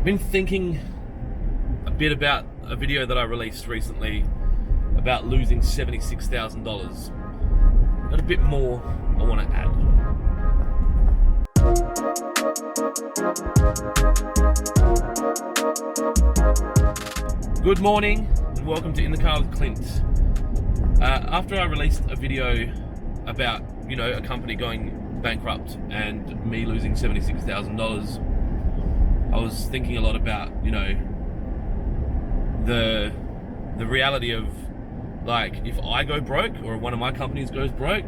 been thinking a bit about a video that I released recently about losing $76,000. Got a bit more I want to add. Good morning and welcome to In the Car with Clint. After I released a video about, a company going bankrupt and me losing $76,000, I was thinking a lot about, the reality of, like, if I go broke or one of my companies goes broke,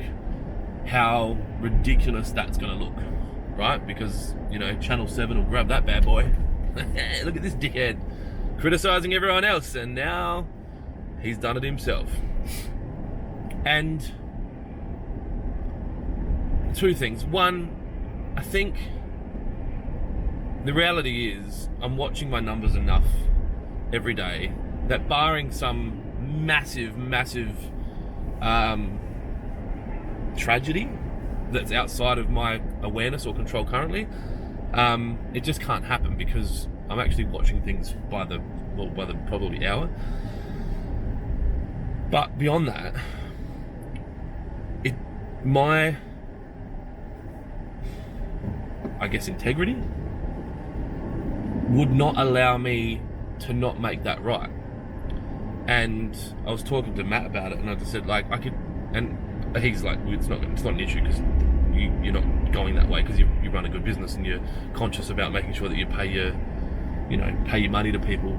how ridiculous that's going to look, right? Because, Channel 7 will grab that bad boy. Look at this dickhead criticizing everyone else, and now he's done it himself. And two things. One, I think the reality is I'm watching my numbers enough every day that barring some massive tragedy that's outside of my awareness or control currently, it just can't happen because I'm actually watching things by the probably hour. But beyond that, my integrity would not allow me to not make that right. And I was talking to Matt about it, and I just said, like, I could, and he's like, it's not an issue because you're not going that way because you run a good business and you're conscious about making sure that you pay your money to people.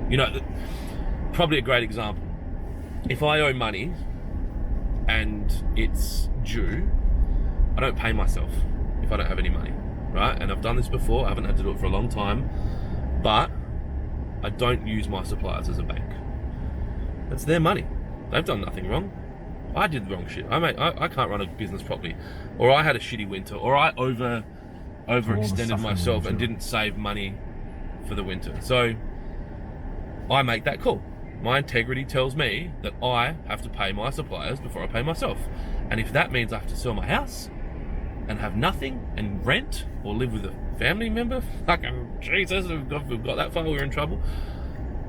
Probably a great example. If I owe money and it's due, I don't pay myself if I don't have any money, right? And I've done this before. I haven't had to do it for a long time, but I don't use my suppliers as a bank. It's their money. They've done nothing wrong. I did the wrong shit. I can't run a business properly, or I had a shitty winter, or I overextended myself and didn't save money for the winter. So I make that call. My integrity tells me that I have to pay my suppliers before I pay myself. And if that means I have to sell my house and have nothing and rent or live with a family member, fucking Jesus, if we've got that far, we're in trouble,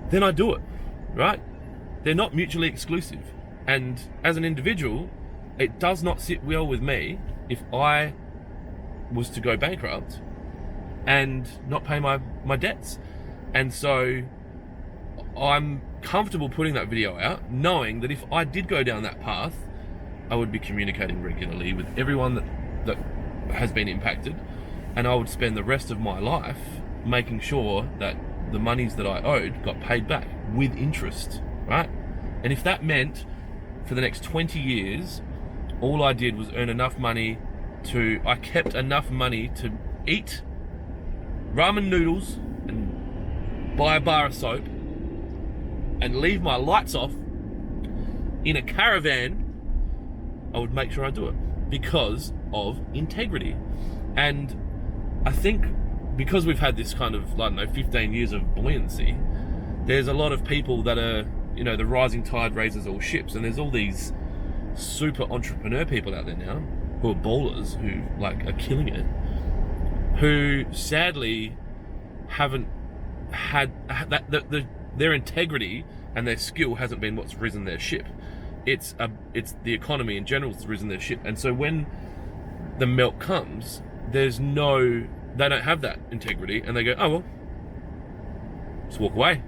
then I do it, right? They're not mutually exclusive. And as an individual, it does not sit well with me if I was to go bankrupt and not pay my debts. And so I'm comfortable putting that video out, knowing that if I did go down that path, I would be communicating regularly with everyone that has been impacted, and I would spend the rest of my life making sure that the monies that I owed got paid back with interest, right? And if that meant for the next 20 years, all I did was earn enough money I kept enough money to eat ramen noodles and buy a bar of soap and leave my lights off in a caravan, I would make sure I do it because of integrity. And I think because we've had this kind of, 15 years of buoyancy, there's a lot of people that are, the rising tide raises all ships, and there's all these super entrepreneur people out there now who are ballers, who are killing it, who sadly haven't had their integrity and their skill hasn't been what's risen their ship. It's the economy in general that's risen their ship. And so when the melt comes, they don't have that integrity, and they go, oh well, just walk away,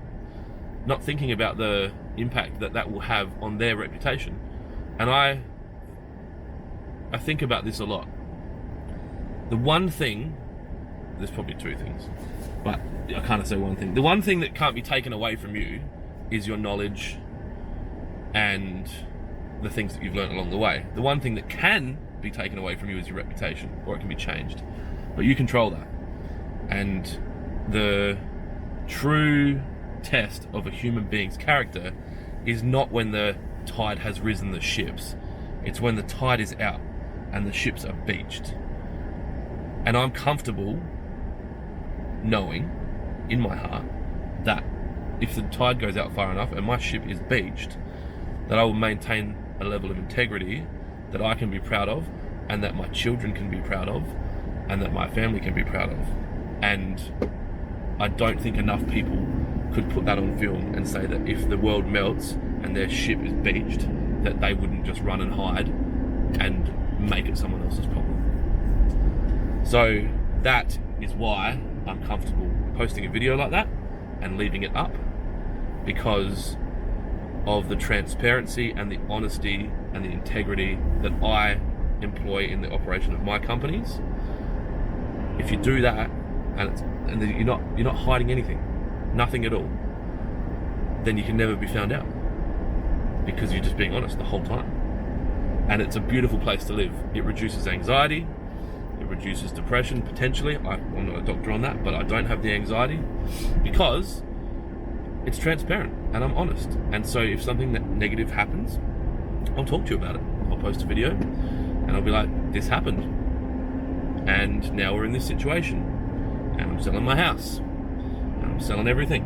not thinking about the impact that will have on their reputation. And I think about this a lot. The one thing, there's probably two things, but I can't say one thing. The one thing that can't be taken away from you is your knowledge and the things that you've learned along the way. The one thing that can be taken away from you is your reputation, or it can be changed, but you control that. And the true test of a human being's character is not when the tide has risen the ships. It's when the tide is out and the ships are beached. And I'm comfortable knowing in my heart that if the tide goes out far enough and my ship is beached, that I will maintain a level of integrity that I can be proud of, and that my children can be proud of, and that my family can be proud of. And I don't think enough people could put that on film and say that if the world melts and their ship is beached, that they wouldn't just run and hide and make it someone else's problem. So that is why I'm comfortable posting a video like that and leaving it up, because of the transparency and the honesty and the integrity that I employ in the operation of my companies. If you do that and you're not hiding anything, nothing at all, then you can never be found out, because you're just being honest the whole time. And it's a beautiful place to live. It reduces anxiety, it reduces depression potentially. I'm not a doctor on that, but I don't have the anxiety because it's transparent and I'm honest. And so if something that negative happens, I'll talk to you about it. I'll post a video and I'll be like, this happened, and now we're in this situation, and I'm selling my house, and I'm selling everything,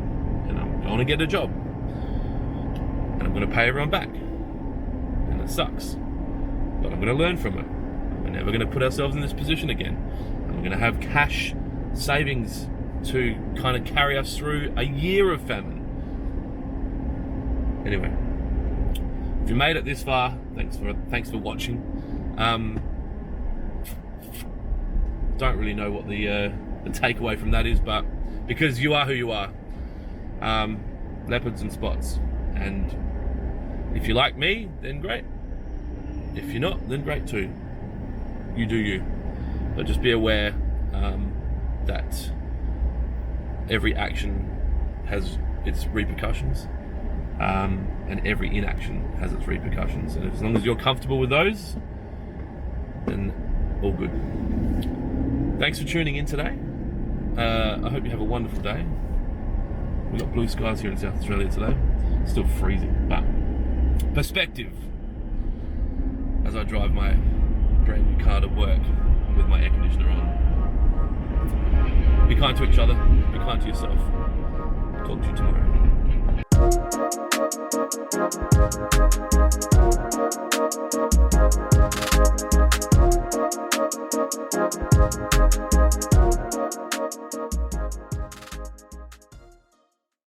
and I'm going to get a job, and I'm going to pay everyone back, and it sucks, but I'm going to learn from it. We're never going to put ourselves in this position again, and we're going to have cash savings to kind of carry us through a year of famine. Anyway, if you made it this far, thanks for watching. Don't really know what the takeaway from that is, but because you are who you are, leopards and spots, and if you like me, then great. If you're not, then great too. You do you, but just be aware that every action has its repercussions, and every inaction has its repercussions, and as long as you're comfortable with those, then all good. Thanks for tuning in today. I hope you have a wonderful day. We've got blue skies here in South Australia today. Still freezing, but perspective as I drive my brand new car to work with my air conditioner on. Be kind to each other, be kind to yourself. Talk to you tomorrow.